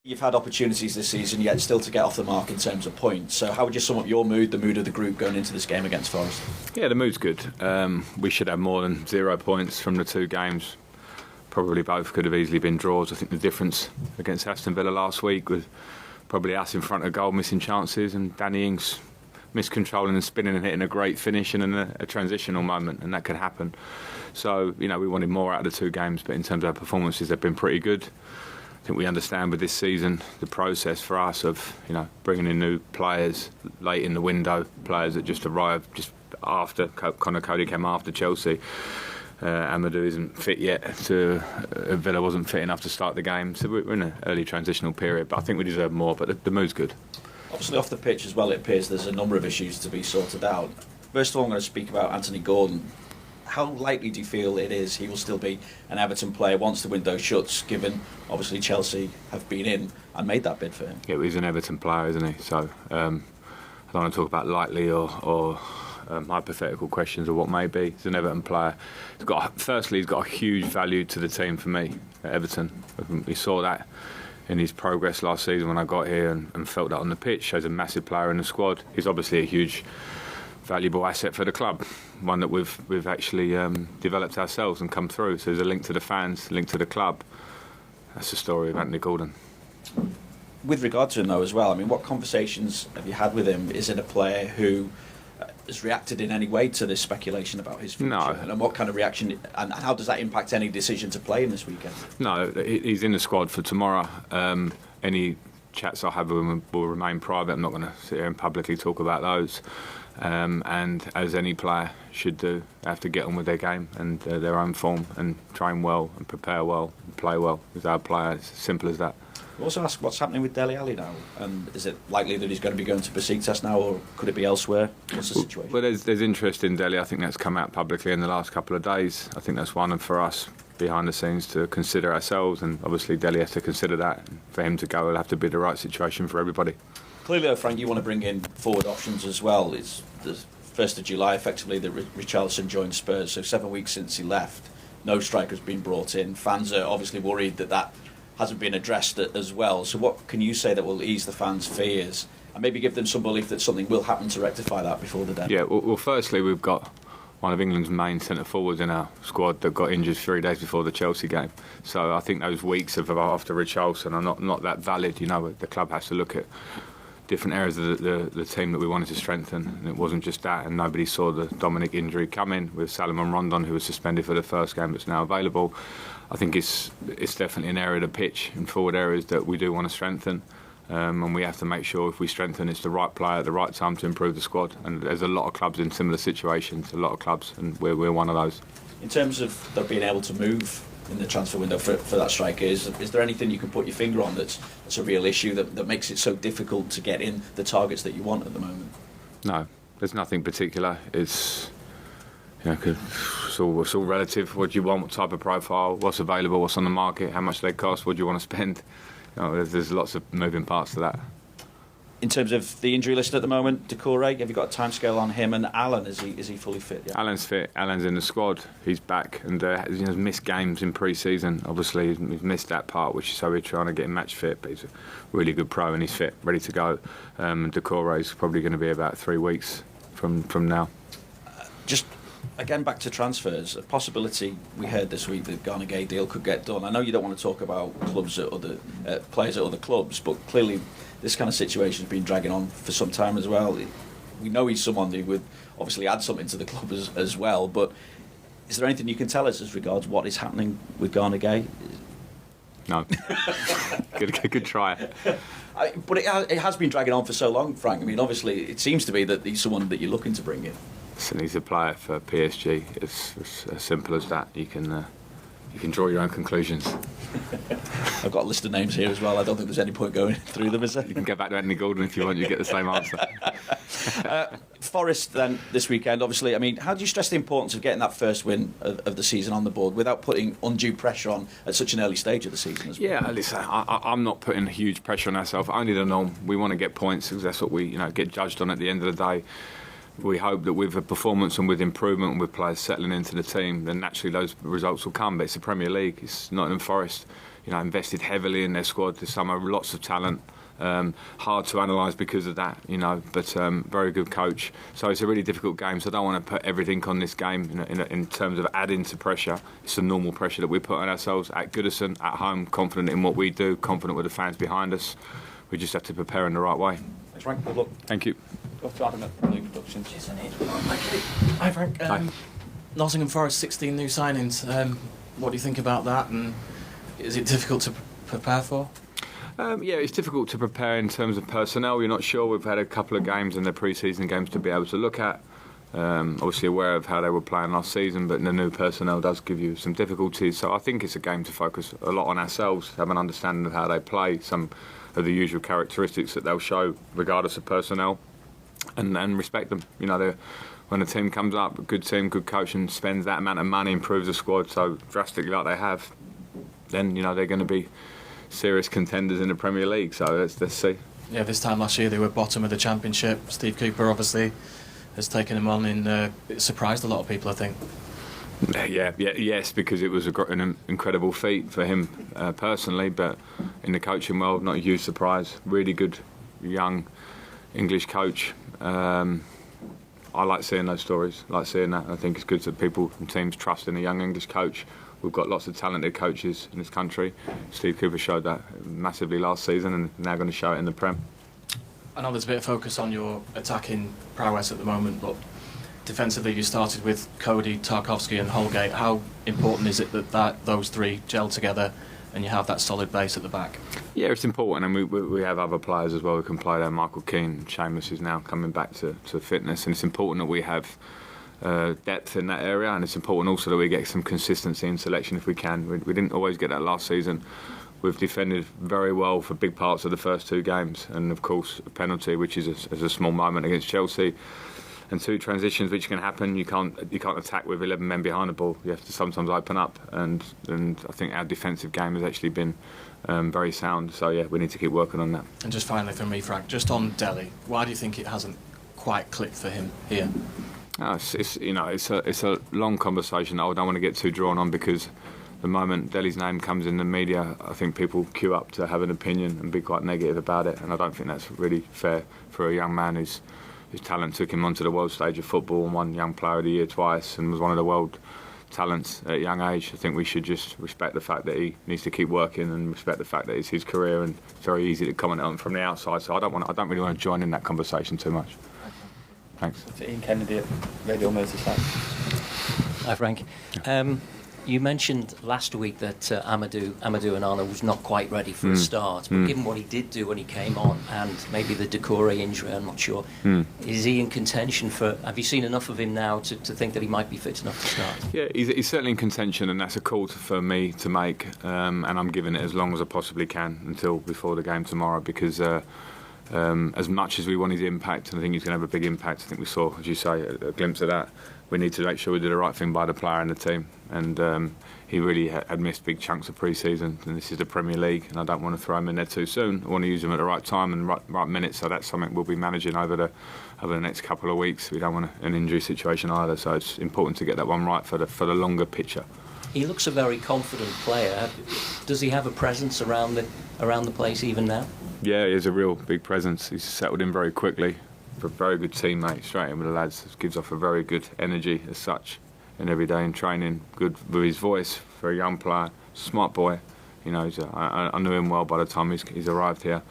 You've had opportunities this season, yet still to get off the mark in terms of points. So how would you sum up your mood, the mood of the group going into this game against Forest? Yeah, the mood's good. We should have more than 0 points from the 2 games. Probably both could have easily been draws. I think the difference against Aston Villa last week was probably us in front of goal, missing chances, and Danny Ings miscontrolling and spinning and hitting a great finish and a transitional moment, and that could happen. So, we wanted more out of the 2 games, but in terms of our performances, they've been pretty good. I think we understand with this season the process for us of bringing in new players late in the window, players that just arrived just after Conor Cody came after Chelsea. Amadou isn't fit yet. Villa wasn't fit enough to start the game, so we're in an early transitional period. But I think we deserve more. But the mood's good. Obviously, off the pitch as well, it appears there's a number of issues to be sorted out. First of all, I'm going to speak about Anthony Gordon. How likely do you feel it is he will still be an Everton player once the window shuts, given obviously Chelsea have been in and made that bid for him? Yeah, he's an Everton player, isn't he? So I don't want to talk about likely or hypothetical questions of what may be. He's an Everton player. Firstly, he's got a huge value to the team for me at Everton. We saw that in his progress last season when I got here and felt that on the pitch. He's a massive player in the squad. He's obviously a huge valuable asset for the club, one that we've actually developed ourselves and come through. So there's a link to the fans, a link to the club. That's the story of Anthony Gordon. With regard to him though as well, what conversations have you had with him? Is it a player who has reacted in any way to this speculation about his future? No. And what kind of reaction, and how does that impact any decision to play him this weekend? No, he's in the squad for tomorrow. Any chats I have with him will remain private. I'm not going to sit here and publicly talk about those. And as any player should do, they have to get on with their game and their own form and train well and prepare well and play well with our player. It's as simple as that. We also ask what's happening with Dele Alli now, and is it likely that he's going to be going to Besiktas now, or could it be elsewhere? What's the situation? Well, there's interest in Dele. I think that's come out publicly in the last couple of days. I think that's one for us behind the scenes to consider ourselves, and obviously Dele has to consider that. And for him to go, it'll have to be the right situation for everybody. Clearly, though, Frank, you want to bring in forward options as well. It's the 1st of July, effectively, that Richarlison joined Spurs, so 7 weeks since he left. No striker's been brought in. Fans are obviously worried that hasn't been addressed as well. So what can you say that will ease the fans' fears and maybe give them some belief that something will happen to rectify that before the deadline? Yeah, well, firstly, we've got one of England's main centre-forwards in our squad that got injured 3 days before the Chelsea game. So I think those weeks of after Richarlison are not that valid. The club has to look at different areas of the team that we wanted to strengthen, and it wasn't just that, and nobody saw the Dominic injury coming with Salomon Rondon, who was suspended for the first game that's now available. I think it's definitely an area of the pitch and forward areas that we do want to strengthen, and we have to make sure if we strengthen it's the right player at the right time to improve the squad, and there's a lot of clubs in similar situations, a lot of clubs, and we're one of those. In terms of them being able to move in the transfer window for that striker, is there anything you can put your finger on that's a real issue that makes it so difficult to get in the targets that you want at the moment? No, there's nothing particular. It's it's all relative. What do you want? What type of profile? What's available? What's on the market? How much they cost? What do you want to spend? There's lots of moving parts to that. In terms of the injury list at the moment, Doucouré, have you got a timescale on him? And Alan, is he fully fit yet? Alan's fit. Alan's in the squad. He's back and he's missed games in pre-season. Obviously, he's missed that part, which is so we're trying to get him match fit. But he's a really good pro and he's fit, ready to go. Doucouré's probably going to be about 3 weeks from now. Just again back to transfers, a possibility we heard this week that Gana Gueye deal could get done. I know you don't want to talk about clubs at other players at other clubs, but clearly this kind of situation has been dragging on for some time as well. We know he's someone who would obviously add something to the club as well, but is there anything you can tell us as regards what is happening with Gana Gueye? No. Good try. But it has been dragging on for so long, Frank. Obviously it seems to be that he's someone that you're looking to bring in. Listen, he's a player for PSG. It's as simple as that. You can draw your own conclusions. I've got a list of names here as well. I don't think there's any point going through them, is there? You can go back to Anthony Gordon if you want. You get the same answer. Forest then this weekend, obviously. How do you stress the importance of getting that first win of the season on the board without putting undue pressure on at such an early stage of the season as well? Yeah, listen, I'm not putting huge pressure on ourselves. Only the norm. We want to get points because that's what we get judged on at the end of the day. We hope that with a performance and with improvement and with players settling into the team, then naturally those results will come. But it's the Premier League. It's Nottingham Forest. invested heavily in their squad this summer. Lots of talent. Hard to analyse because of that, but very good coach. So it's a really difficult game. So I don't want to put everything on this game in terms of adding to pressure. It's the normal pressure that we put on ourselves at Goodison, at home, confident in what we do, confident with the fans behind us. We just have to prepare in the right way. Thanks, Frank. Good luck. Thank you. Off to Adam at Blue Productions. Hi Frank. Hi. Nottingham Forest 16 new signings. What do you think about that, and is it difficult to prepare for? Yeah, it's difficult to prepare in terms of personnel. You're not sure. We've had a couple of games in the pre-season games to be able to look at. Obviously aware of how they were playing last season, but the new personnel does give you some difficulties. So I think it's a game to focus a lot on ourselves, have an understanding of how they play, some of the usual characteristics that they'll show regardless of personnel, and respect them. When a team comes up, a good team, good coach, and spends that amount of money, improves the squad so drastically like they have, then they're going to be serious contenders in the Premier League. So let's see. Yeah, this time last year they were bottom of the Championship. Steve Cooper obviously has taken them on. It surprised a lot of people, I think. Yes, because it was an incredible feat for him personally, but in the coaching world, not a huge surprise. Really good young English coach. I like seeing those stories, like seeing that. I think it's good that people and teams trust in a young English coach. We've got lots of talented coaches in this country. Steve Cooper showed that massively last season and now going to show it in the Prem. I know there's a bit of focus on your attacking prowess at the moment, but defensively you started with Cody, Tarkowski and Holgate. How important is it that those three gel together and you have that solid base at the back? Yeah, it's important, and we have other players as well who can play there. Michael Keane, Seamus is now coming back to fitness, and it's important that we have depth in that area, and it's important also that we get some consistency in selection if we can. We didn't always get that last season. We've defended very well for big parts of the first two games, and of course a penalty, which is a small moment against Chelsea, and two transitions which can happen. You can't attack with 11 men behind the ball. You have to sometimes open up, and I think our defensive game has actually been very sound. So yeah, we need to keep working on that. And just finally from me, Frank, just on Delhi, why do you think it hasn't quite clicked for him here? It's a long conversation. I don't want to get too drawn on, because the moment Delhi's name comes in the media, I think people queue up to have an opinion and be quite negative about it, and I don't think that's really fair for a young man whose talent took him onto the world stage of football and won Young Player of the Year twice and was one of the world talents at a young age. I think we should just respect the fact that he needs to keep working and respect the fact that it's his career, and it's very easy to comment on from the outside. So I don't really want to join in that conversation too much. Thanks. Ian Kennedy at Radio Merseyside. Hi Frank. You mentioned last week that Amadou Onana was not quite ready for a start, but given what he did do when he came on, and maybe the Decore injury, I'm not sure, is he in contention for... Have you seen enough of him now to think that he might be fit enough to start? Yeah, he's certainly in contention, and that's a call for me to make, and I'm giving it as long as I possibly can until before the game tomorrow, because as much as we want his impact, and I think he's going to have a big impact, I think we saw, as you say, a glimpse of that. We need to make sure we do the right thing by the player and the team, and he really had missed big chunks of pre-season, and this is the Premier League, and I don't want to throw him in there too soon. I want to use him at the right time and right minutes, so that's something we'll be managing over the next couple of weeks. We don't want an injury situation either, so it's important to get that one right for the longer picture. He looks a very confident player. Does he have a presence around the place even now? Yeah, he has a real big presence. He's settled in very quickly. A very good teammate, straight in with the lads. Gives off a very good energy as such, and every day in training, good with his voice for a young player, smart boy. I knew him well by the time he's arrived here,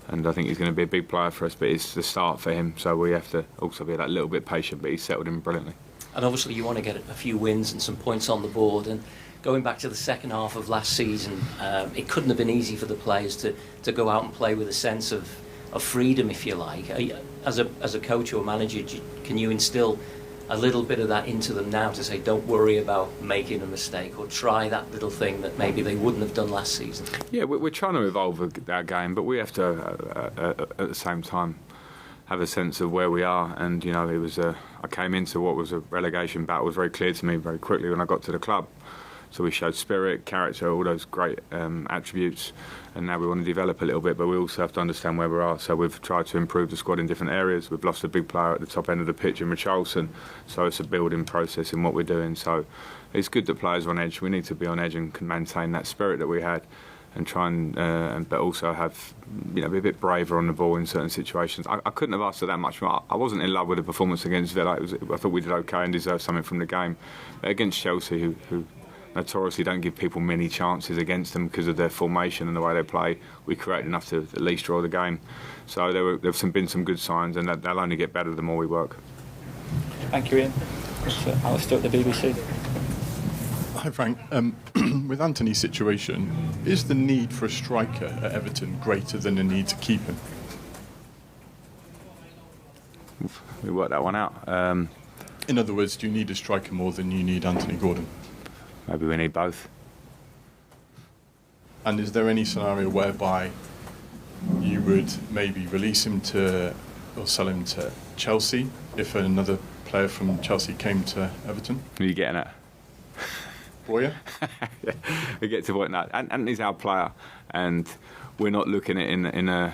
and I think he's going to be a big player for us. But it's the start for him, so we have to also be that little bit patient. But he's settled in brilliantly. And obviously you want to get a few wins and some points on the board. And going back to the second half of last season, it couldn't have been easy for the players to go out and play with a sense of freedom, if you like. As a coach or manager, can you instill a little bit of that into them now to say, don't worry about making a mistake, or try that little thing that maybe they wouldn't have done last season? Yeah, we're trying to evolve our game, but we have to, at the same time, have a sense of where we are. And it was I came into what was a relegation battle. It was very clear to me very quickly when I got to the club. So we showed spirit, character, all those great attributes, and now we want to develop a little bit, but we also have to understand where we are. So we've tried to improve the squad in different areas. We've lost a big player at the top end of the pitch in Richarlison, so it's a building process in what we're doing. So it's good that players are on edge. We need to be on edge and can maintain that spirit that we had, try and but also have, be a bit braver on the ball in certain situations. I couldn't have asked for that much more. I wasn't in love with the performance against Villa. I thought we did okay and deserved something from the game. But against Chelsea, who notoriously don't give people many chances against them because of their formation and the way they play, we created enough to at least draw the game. So there have been some good signs, and they'll only get better the more we work. Thank you, Ian. It's Alistair at the BBC. Hi Frank. With Anthony's situation, is the need for a striker at Everton greater than the need to keep him? We worked that one out. In other words, do you need a striker more than you need Anthony Gordon? Maybe we need both. And is there any scenario whereby you would maybe release him to or sell him to Chelsea if another player from Chelsea came to Everton? Are you getting it? Boyer? Yeah, we get to what now. Anthony's our player, and we're not looking at it in a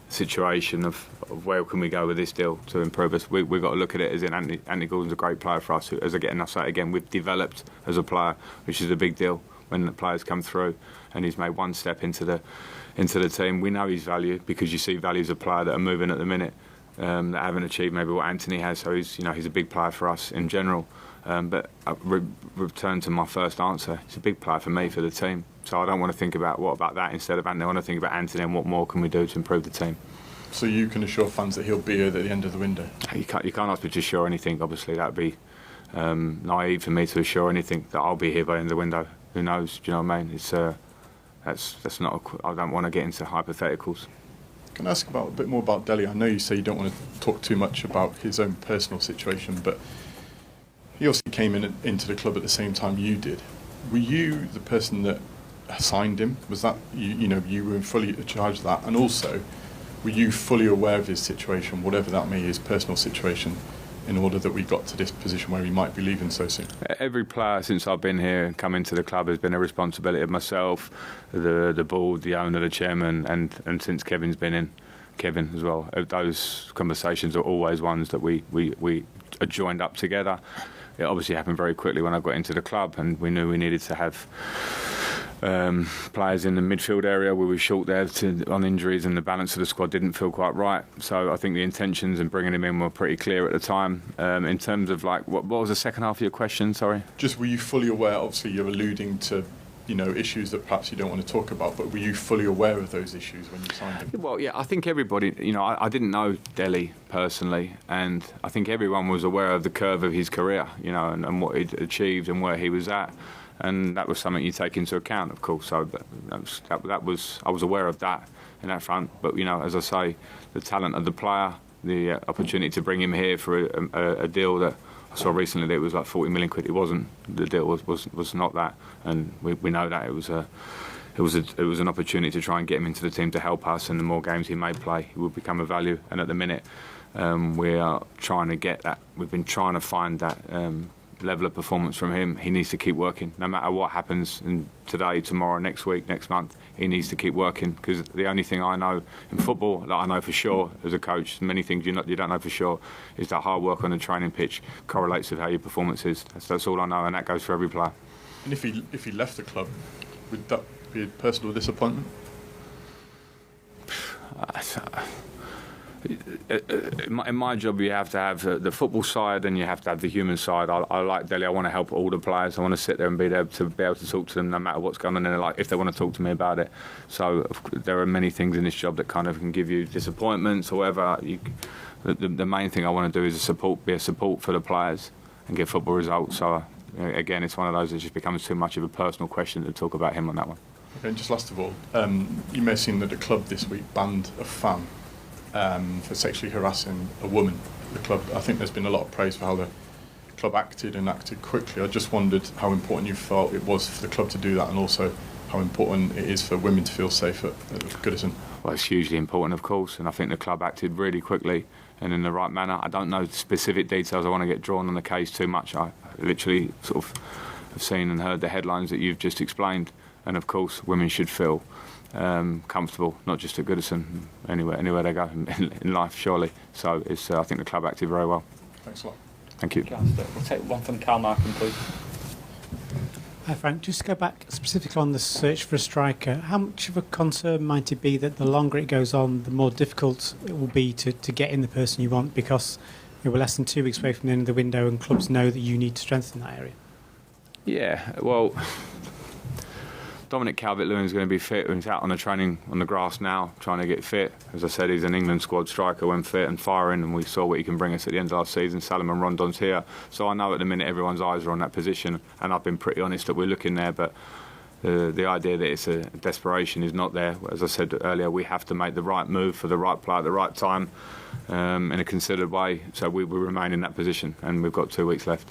situation of where can we go with this deal to improve us. We've got to look at it as in Anthony Gordon's a great player for us. And I say it again, we've developed as a player, which is a big deal when the players come through, and he's made one step into the team. We know his value because you see values of player that are moving at the minute that haven't achieved maybe what Anthony has. So he's a big player for us in general. But I return to my first answer. It's a big player for me, for the team. So I don't want to think about what about that instead of Anthony. I want to think about Anthony and what more can we do to improve the team. So you can assure fans that he'll be here at the end of the window? You can't ask me to assure anything. Obviously, that would be naive for me to assure anything that I'll be here by the end of the window. Who knows? Do you know what I mean? It's that's not. I don't want to get into hypotheticals. Can I ask a bit more about Dele? I know you say you don't want to talk too much about his own personal situation, but he also came into the club at the same time you did. Were you the person that signed him? Was that you were fully in charge of that? And also, were you fully aware of his situation, whatever that may be, his personal situation, in order that we got to this position where he might be leaving so soon? Every player since I've been here and come into the club has been a responsibility of myself, the board, the owner, the chairman, and since Kevin's been in, Kevin as well. Those conversations are always ones that we are joined up together. It obviously happened very quickly when I got into the club, and we knew we needed to have players in the midfield area. We were short there on injuries, and the balance of the squad didn't feel quite right. So I think the intentions in bringing him in were pretty clear at the time. In terms of what was the second half of your question? Sorry. Just were you fully aware? Obviously, you're alluding to issues that perhaps you don't want to talk about, but were you fully aware of those issues when you signed him? Well, yeah, I think everybody, I didn't know Dele personally, and I think everyone was aware of the curve of his career, and what he'd achieved and where he was at, and that was something you take into account, of course. So I was aware of that in that front, but as I say, the talent of the player, the opportunity to bring him here for a deal that I saw recently that it was like 40 million quid. It wasn't. The deal was not that, and we know that it was an opportunity to try and get him into the team to help us. And the more games he may play, he will become a value. And at the minute, we are trying to get that. We've been trying to find that level of performance from him. He needs to keep working, no matter what happens today, tomorrow, next week, next month. He needs to keep working, because the only thing I know in football, that I know for sure as a coach, many things you don't know for sure, is that hard work on the training pitch correlates with how your performance is. That's all I know, and that goes for every player. And if he left the club, would that be a personal disappointment? In my job, you have to have the football side and you have to have the human side. I like Dele. I want to help all the players. I want to sit there and be able to talk to them no matter what's going on in their life, if they want to talk to me about it. So there are many things in this job that kind of can give you disappointments or whatever. The main thing I want to do is be a support for the players and get football results. So again, it's one of those that just becomes too much of a personal question to talk about him on that one. Okay, and just last of all, you may have seen that the club this week banned a fan for sexually harassing a woman at the club. I think there's been a lot of praise for how the club acted quickly. I just wondered how important you felt it was for the club to do that, and also how important it is for women to feel safe at Goodison. Well, it's hugely important, of course, and I think the club acted really quickly and in the right manner. I don't know specific details. I want to get drawn on the case too much. I literally sort of have seen and heard the headlines that you've just explained, and of course women should feel comfortable, not just at Goodison, anywhere they go in life, surely. So I think the club acted very well. Thanks a lot. Thank you. We'll take one from Carl Markham, please. Hi Frank, just to go back specifically on the search for a striker, how much of a concern might it be that the longer it goes on, the more difficult it will be to get in the person you want, because we're less than 2 weeks away from the end of the window and clubs know that you need to strengthen that area? Yeah, well, Dominic Calvert-Lewin's going to be fit. He's out on the training on the grass now, trying to get fit. As I said, he's an England squad striker when fit and firing, and we saw what he can bring us at the end of last season. Salomon Rondon's here, so I know at the minute everyone's eyes are on that position, and I've been pretty honest that we're looking there, but the idea that it's a desperation is not there. As I said earlier, we have to make the right move for the right player at the right time in a considered way, so we will remain in that position, and we've got 2 weeks left.